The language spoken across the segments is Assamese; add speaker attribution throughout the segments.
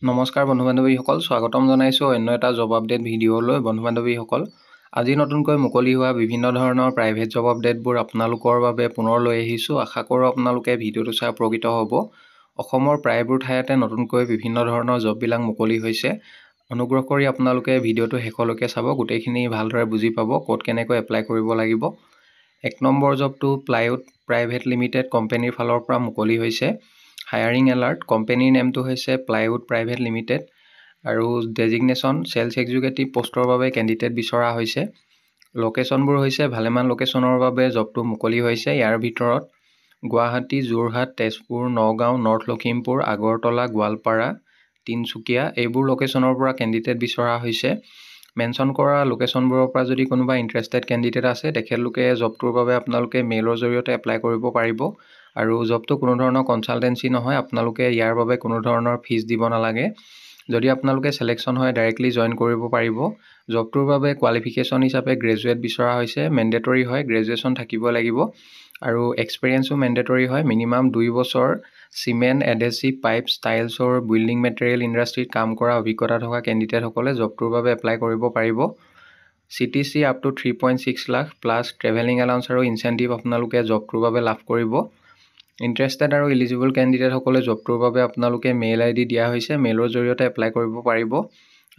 Speaker 1: নমস্কাৰ বন্ধু বান্ধৱীসকল, স্বাগতম জনাইছোঁ অন্য এটা জব আপডেট ভিডিঅ'লৈ। বন্ধু বান্ধৱীসকল, আজি নতুনকৈ মুকলি হোৱা বিভিন্ন ধৰণৰ প্ৰাইভেট জব আপডেটবোৰ আপোনালোকৰ বাবে পুনৰ লৈ আহিছোঁ। আশা কৰোঁ আপোনালোকে ভিডিঅ'টো চাই উপকৃত হ'ব। অসমৰ প্ৰায়বোৰ ঠাইতে নতুনকৈ বিভিন্ন ধৰণৰ জববিলাক মুকলি হৈছে। অনুগ্ৰহ কৰি আপোনালোকে ভিডিঅ'টো শেষলৈকে চাব, গোটেইখিনি ভালদৰে বুজি পাব ক'ত কেনেকৈ এপ্লাই কৰিব লাগিব। 1 নম্বৰ জবটো প্লাইউড প্ৰাইভেট লিমিটেড কোম্পানীৰ ফালৰ পৰা মুকলি হৈছে। হায়াৰিং এলাৰ্ট, কোম্পানীৰ নেমটো হৈছে প্লাইউড প্ৰাইভেট লিমিটেড আৰু ডেজিগনেশ্যন চেলছ এক্সিকিউটিভ পোষ্টৰ বাবে কেণ্ডিডেট বিচৰা হৈছে। লোকেশ্যনবোৰ হৈছে ভালেমান লোকেশ্যনৰ বাবে জবটো মুকলি হৈছে। ইয়াৰ ভিতৰত গুৱাহাটী, যোৰহাট, তেজপুৰ, নগাঁও, নৰ্থ লখিমপুৰ, আগৰতলা, গোৱালপাৰা, তিনিচুকীয়া এইবোৰ লোকেশ্যনৰ পৰা কেণ্ডিডেট বিচৰা হৈছে। মেনশ্যন কৰা লোকেশ্যনবোৰৰ পৰা যদি কোনোবা ইণ্টাৰেষ্টেড কেণ্ডিডেট আছে, তেখেতলোকে জবটোৰ বাবে আপোনালোকে মেইলৰ জৰিয়তে এপ্লাই কৰিব পাৰিব। আৰু জবটো কোনো ধৰণৰ কনচালটেঞ্চি নহয়, আপোনালোকে ইয়াৰ বাবে কোনো ধৰণৰ ফিজ দিব নালাগে। যদি আপোনালোকে ছিলেকশ্যন হয় ডাইৰেক্টলি জইন কৰিব পাৰিব। জবটোৰ বাবে কোৱালিফিকেশ্যন হিচাপে গ্ৰেজুৱেট বিচৰা হৈছে। মেণ্ডেটৰী হয়, গ্ৰেজুৱেশ্যন থাকিব লাগিব আৰু এক্সপিৰিয়েঞ্চো মেণ্ডেটৰী হয়। মিনিমাম 2 বছৰ চিমেণ্ট, এডহেচিভ, পাইপ, টাইলছৰ, বিল্ডিং মেটেৰিয়েল ইণ্ডাষ্ট্ৰীত কাম কৰা অভিজ্ঞতা থকা কেণ্ডিডেটসকলে জবটোৰ বাবে এপ্লাই কৰিব পাৰিব। CTC up to 3.6 lakh plus travelling allowance আৰু ইনচেণ্টিভ আপোনালোকে জবটোৰ বাবে লাভ কৰিব। ইণ্টাৰেষ্টেড আৰু ইলিজিবল কেণ্ডিডেটসকলে জবটোৰ বাবে আপোনালোকে মেইল ID দিয়া হৈছে, মেইলৰ জৰিয়তে এপ্লাই কৰিব পাৰিব।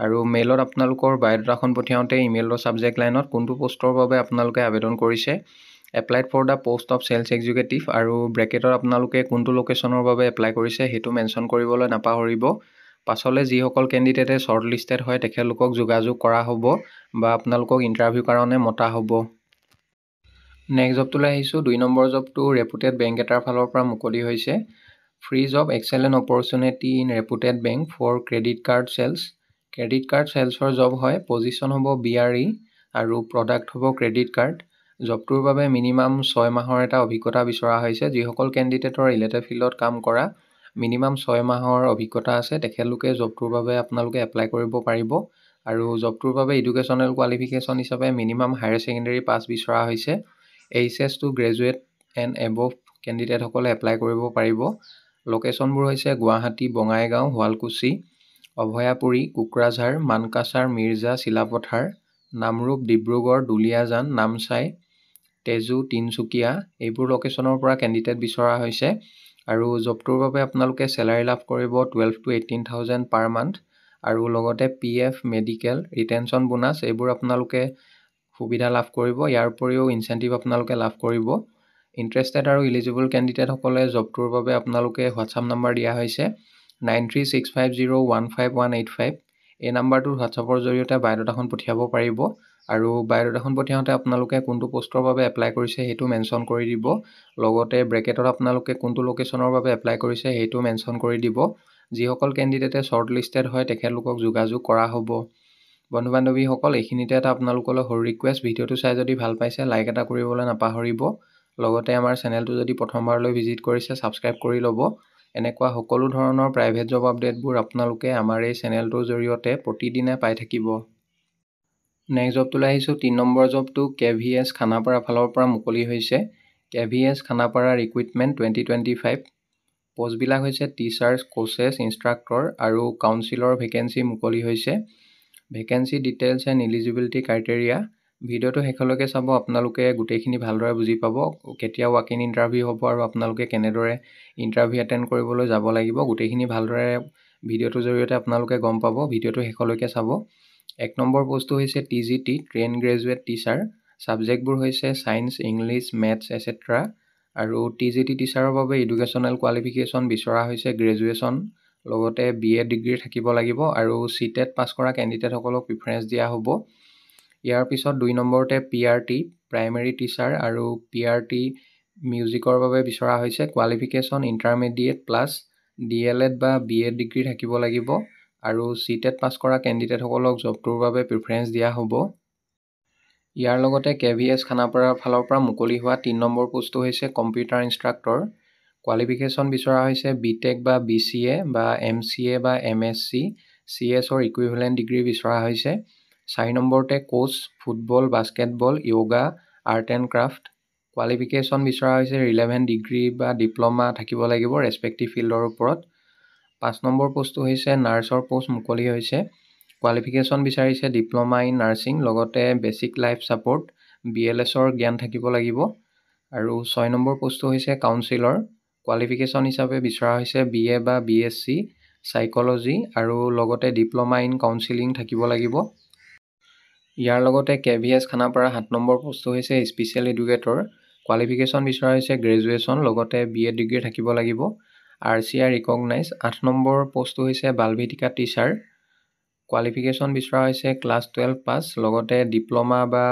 Speaker 1: আৰু মেইলত আপোনালোকৰ বায়'ডাটাখন পঠিয়াওঁতে ইমেইলৰ ছাবজেক্ট লাইনত কোনটো পোষ্টৰ বাবে আপোনালোকে আবেদন কৰিছে, applied for the post of sales executive আৰু ব্ৰেকেটত আপোনালোকে কোনটো লোকেশ্যনৰ বাবে এপ্লাই কৰিছে সেইটো মেনশ্যন কৰিবলৈ নাপাহৰিব। পাছলৈ যিসকল কেণ্ডিডেটে শ্বৰ্ট লিষ্টেড হয় তেখেতলোকক যোগাযোগ কৰা হ'ব বা আপোনালোকক ইণ্টাৰভিউৰ কাৰণে মতা হ'ব। নেক্সট জবটোলৈ আহিছোঁ। 2 নম্বৰ জবটো ৰেপুটেড বেংক এটাৰ ফালৰ পৰা মুকলি হৈছে। Free job excellent opportunity in reputed bank for credit card sales. Credit card চেলছৰ জব হয়। পজিশ্যন হ'ব BRE আৰু প্ৰডাক্ট হ'ব ক্ৰেডিট কাৰ্ড। জবটোৰ বাবে মিনিমাম 6 মাহৰ এটা অভিজ্ঞতা বিচৰা হৈছে। যিসকল কেণ্ডিডেটৰ ৰিলেটেড ফিল্ডত কাম কৰা মিনিমাম 6 মাহৰ অভিজ্ঞতা আছে, তেখেতলোকে জবটোৰ বাবে আপোনালোকে এপ্লাই কৰিব পাৰিব। আৰু জবটোৰ বাবে এডুকেশ্যনেল কোৱালিফিকেশ্যন হিচাপে মিনিমাম হায়াৰ ছেকেণ্ডেৰী পাছ বিচৰা হৈছে। HS to graduate and above কেণ্ডিডেটসকলে এপ্লাই কৰিব পাৰিব। লোকেশ্যনবোৰ হৈছে গুৱাহাটী, বঙাইগাঁও, শুৱালকুছি, অভয়াপুৰী, কোকৰাঝাৰ, মানকাছাৰ, মিৰ্জা, চিলাপথাৰ, নামৰূপ, ডিব্ৰুগড়, দুলিয়াজান, নামচাই, তেজু, তিনিচুকীয়া এইবোৰ লোকেশ্যনৰ পৰা কেণ্ডিডেট বিচৰা হৈছে। আৰু জবটোৰ বাবে আপোনালোকে চেলাৰী লাভ কৰিব 12 to 18,000 পাৰ মান্থ আৰু লগতে PF, মেডিকেল, ৰিটেনশ্যন বোনাছ এইবোৰ আপোনালোকে সুবিধা লাভ কৰিব। ইয়াৰ উপৰিও ইনচেণ্টিভ আপোনালোকে লাভ কৰিব। ইণ্টাৰেষ্টেড আৰু ইলিজিবল কেণ্ডিডেটসকলে জবটোৰ বাবে আপোনালোকে হোৱাটছআপ নম্বৰ দিয়া হৈছে 9365015185। এই নাম্বাৰটোত হোৱাটছআপৰ জৰিয়তে বায়'ডাটাখন পঠিয়াব পাৰিব। আৰু বায়'ডাটাখন পঠিয়াওঁতে আপোনালোকে কোনটো পোষ্টৰ বাবে এপ্লাই কৰিছে সেইটো মেনশ্যন কৰি দিব। লগতে ব্ৰেকেটত আপোনালোকে কোনটো লোকেশ্যনৰ বাবে এপ্লাই কৰিছে সেইটো মেনশ্যন কৰি দিব। যিসকল কেণ্ডিডেটে শ্বৰ্ট লিষ্টেড হয় তেখেতলোকক যোগাযোগ কৰা হ'ব। বন্ধু বান্ধৱীসকল, এইখিনিতে এটা আপোনালোকলৈ সৰু ৰিকুৱেষ্ট, ভিডিঅ'টো চাই যদি ভাল পাইছে লাইক এটা কৰিবলৈ নাপাহৰিব। লগতে আমাৰ চেনেলটো যদি প্ৰথমবাৰলৈ ভিজিট কৰিছে ছাবস্ক্ৰাইব কৰি ল'ব। এনেকুৱা সকলো ধৰণৰ প্ৰাইভেট জব আপডেটবোৰ আপোনালোকে আমাৰ এই চেনেলটোৰ জৰিয়তে প্ৰতিদিনে পাই থাকিব। নেক্সট জবটোলৈ আহিছোঁ। 3 নম্বৰ জবটো KVS খানাপাৰা ফালৰ পৰা মুকলি হৈছে। KVS Khanapara recruitment 2025। পোষ্টবিলাক হৈছে টিচাৰ্ছ, কোচেছ, ইনষ্ট্ৰাক্টৰ আৰু কাউন্সিলৰ ভেকেঞ্চি মুকলি হৈছে। Vacancy details and eligibility criteria. ভিডিঅ'টো শেষলৈকে চাব, আপোনালোকে গোটেইখিনি ভালদৰে বুজি পাব। কেতিয়া ৱাক ইন ইণ্টাৰভিউ হ'ব আৰু আপোনালোকে কেনেদৰে ইণ্টাৰভিউ এটেণ্ড কৰিবলৈ যাব লাগিব, গোটেইখিনি ভালদৰে ভিডিঅ'টোৰ জৰিয়তে আপোনালোকে গম পাব। ভিডিঅ'টো শেষলৈকে চাব। 1 নম্বৰ পোষ্টটো হৈছে TGT ট্ৰেইন গ্ৰেজুৱেট টিচাৰ। ছাবজেক্টবোৰ হৈছে ছায়েন্স, ইংলিছ, মেথছ এছেট্ৰা। আৰু TGT টিচাৰৰ বাবে এডুকেশ্যনেল কোৱালিফিকেশ্যন বিচৰা হৈছে গ্ৰেজুৱেশ্যন, লগতে BA ডিগ্ৰী থাকিব লাগিব আৰু CTET পাছ কৰা কেণ্ডিডেটসকলক প্ৰিফাৰেঞ্চ দিয়া হ'ব। ইয়াৰ পিছত 2 নম্বৰতে PRT প্ৰাইমেৰী টিচাৰ আৰু PRT মিউজিকৰ বাবে বিচৰা হৈছে। কোৱালিফিকেশ্যন ইণ্টাৰমিডিয়েট প্লাছ DLED বা BA ডিগ্ৰী থাকিব লাগিব আৰু CTET পাছ কৰা কেণ্ডিডেটসকলক জবটোৰ বাবে প্ৰিফাৰেঞ্চ দিয়া হ'ব। ইয়াৰ লগতে KVS খানাপাৰাৰ ফালৰ পৰা মুকলি হোৱা 3 নম্বৰ পোষ্টটো হৈছে কম্পিউটাৰ ইনষ্ট্ৰাক্টৰ। কোৱালিফিকেশ্যন বিচৰা হৈছে BTech বা BCA বা MCA বা MSc, CS ৰ ইকুইভেলেণ্ট ডিগ্ৰী বিচৰা হৈছে। 4 নম্বৰতে Koch football, basketball, yoga, art and craft. Qualification বিচৰা হৈছে ৰিলেভেণ্ট ডিগ্ৰী বা ডিপ্ল'মা থাকিব লাগিব ৰেচপেক্টিভ ফিল্ডৰ ওপৰত। 5 নম্বৰ পোষ্টটো হৈছে নাৰ্ছৰ পোষ্ট মুকলি হৈছে। কোৱালিফিকেশ্যন বিচাৰিছে ডিপ্ল'মা ইন নাৰ্ছিং লগতে বেছিক লাইফ ছাপোৰ্ট BLSৰ জ্ঞান থাকিব লাগিব। আৰু 6 নম্বৰ পোষ্টটো হৈছে কাউন্সিলৰ। কোৱালিফিকেশ্যন হিচাপে বিচৰা হৈছে BA বা BSc চাইক'লজি আৰু লগতে ডিপ্ল'মা ইন কাউন্সিলিং থাকিব লাগিব। ইয়াৰ লগতে KVS খানাপাৰা 7 নম্বৰ পোষ্টটো হৈছে স্পেচিয়েল এডুকেটৰ। কোৱালিফিকেশ্যন বিচৰা হৈছে গ্ৰেজুৱেশ্যন লগতে BA ডিগ্ৰী থাকিব লাগিব। RCI recognise. 8 নম্বৰ পোষ্টটো হৈছে বালভিটিকা টিচাৰ। কোৱালিফিকেশ্যন বিচৰা হৈছে ক্লাছ 12 পাছ লগতে ডিপ্ল'মা বা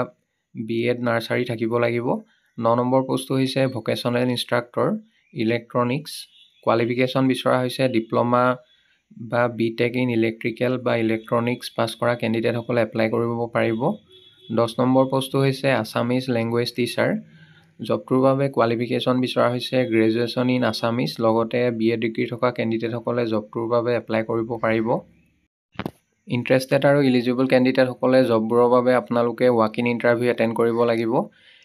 Speaker 1: BEd নাৰ্চাৰী থাকিব লাগিব। 9 নম্বৰ পোষ্টটো হৈছে ভকেশ্যনেল ইনষ্ট্ৰাক্টৰ ইলেক্ট্ৰনিক্স। কোৱালিফিকেশ্যন বিচৰা হৈছে ডিপ্ল'মা বা BTech ইন ইলেক্ট্ৰিকেল বা ইলেক্ট্ৰনিক্স পাছ কৰা কেণ্ডিডেটসকলে এপ্লাই কৰিব পাৰিব। 10 নম্বৰ পোষ্টটো হৈছে আছামিজ লেংগুৱেজ টিচাৰ। জবটোৰ বাবে কোৱালিফিকেশ্যন বিচৰা হৈছে গ্ৰেজুৱেশ্যন ইন আছামিজ লগতে BA ডিগ্ৰী থকা কেণ্ডিডেটসকলে জবটোৰ বাবে এপ্লাই কৰিব পাৰিব। ইণ্টাৰেষ্টেড আৰু ইলিজিবল কেণ্ডিডেটসকলে জববোৰৰ বাবে আপোনালোকে ৱাক ইন ইণ্টাৰভিউ এটেণ্ড কৰিব লাগিব।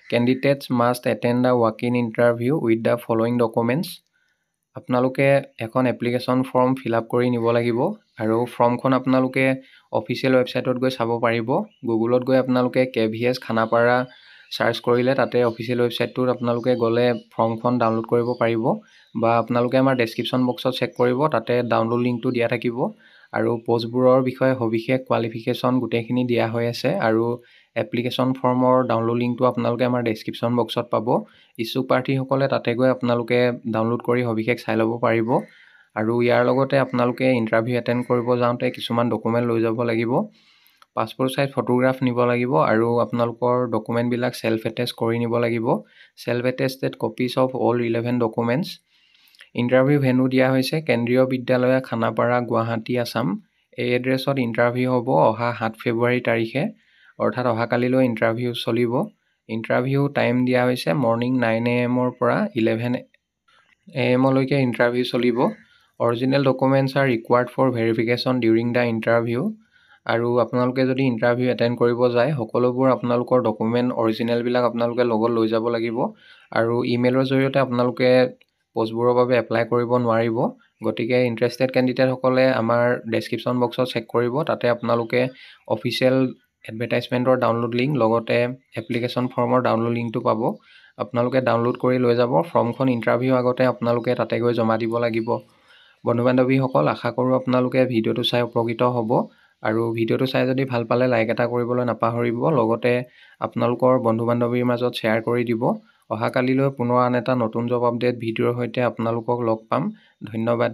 Speaker 1: Candidates must attend the walk in interview with the following documents. আপোনালোকে এখন এপ্লিকেশ্যন ফৰ্ম ফিল আপ কৰি নিব লাগিব আৰু ফৰ্মখন আপোনালোকে অফিচিয়েল ৱেবছাইটত গৈ চাব পাৰিব। গুগলত গৈ আপোনালোকে KVS খানাপাৰা চাৰ্চ কৰিলে তাতে অফিচিয়েল ৱেবছাইটটোত আপোনালোকে গ'লে ফৰ্মখন ডাউনলোড কৰিব পাৰিব বা আপোনালোকে আমাৰ ডেছক্ৰিপশ্যন বক্সত চেক কৰিব, তাতে ডাউনলোড লিংকটো দিয়া থাকিব আৰু পোষ্টবোৰৰ বিষয়ে সবিশেষ কোৱালিফিকেশ্যন গোটেইখিনি দিয়া হৈ আছে আৰু এপ্লিকেশ্যন ফৰ্মৰ ডাউনলোড লিংকটো আপোনালোকে আমাৰ ডেছক্ৰিপশ্যন বক্সত পাব। ইচ্ছুক প্ৰাৰ্থীসকলে তাতে গৈ আপোনালোকে ডাউনলোড কৰি সবিশেষ চাই ল'ব পাৰিব আৰু ইয়াৰ লগতে আপোনালোকে ইণ্টাৰভিউ এটেণ্ড কৰিব যাওঁতে কিছুমান ডকুমেণ্ট লৈ যাব লাগিব। পাছপৰ্ট চাইজ ফটোগ্ৰাফ নিব লাগিব আৰু আপোনালোকৰ ডকুমেণ্টবিলাক ছেল্ফ এটেষ্ট কৰি নিব লাগিব। Self attested copies of all relevant documents. Interview venue দিয়া হৈছে কেন্দ্ৰীয় বিদ্যালয় খানাপাৰা গুৱাহাটী আছাম। এই এড্ৰেছত ইণ্টাৰভিউ হ'ব অহা 7 ফেব্ৰুৱাৰী তাৰিখে, অৰ্থাৎ অহাকালিলৈ ইণ্টাৰভিউ চলিব। ইণ্টাৰভিউ টাইম দিয়া হৈছে মৰ্ণিং 9 AM পৰা 11 AM লৈকে ইণ্টাৰভিউ চলিব। Original documents are required for verification during the interview. আৰু আপোনালোকে যদি ইণ্টাৰভিউ এটেণ্ড কৰিব যায় সকলোবোৰ আপোনালোকৰ ডকুমেণ্ট অৰিজিনেলবিলাক আপোনালোকে লগত লৈ যাব লাগিব আৰু ইমেইলৰ জৰিয়তে আপোনালোকে পোষ্টবোৰৰ বাবে এপ্লাই কৰিব নোৱাৰিব। গতিকে ইণ্টাৰেষ্টেড কেণ্ডিডেটসকলে আমাৰ ডেছক্ৰিপশ্যন বক্সত চেক কৰিব, তাতে আপোনালোকে অফিচিয়েল এডভাৰটাইজমেণ্টৰ ডাউনলোড লিংক লগতে এপ্লিকেশ্যন ফৰ্মৰ ডাউনলোড লিংকটো পাব। আপোনালোকে ডাউনলোড কৰি লৈ যাব। ফৰ্মখন ইণ্টাৰভিউ আগতে আপোনালোকে তাতে গৈ জমা দিব লাগিব। বন্ধু বান্ধৱীসকল, আশা কৰোঁ আপোনালোকে ভিডিঅ'টো চাই উপকৃত হ'ব আৰু ভিডিঅ'টো চাই যদি ভাল পালে লাইক এটা কৰিবলৈ নাপাহৰিব, লগতে আপোনালোকৰ বন্ধু বান্ধৱীৰ মাজত শ্বেয়াৰ কৰি দিব। অহাকালিলৈ পুনৰ আন এটা নতুন জব আপডেট ভিডিঅ'ৰ সৈতে আপোনালোকক লগ পাম। ধন্যবাদ।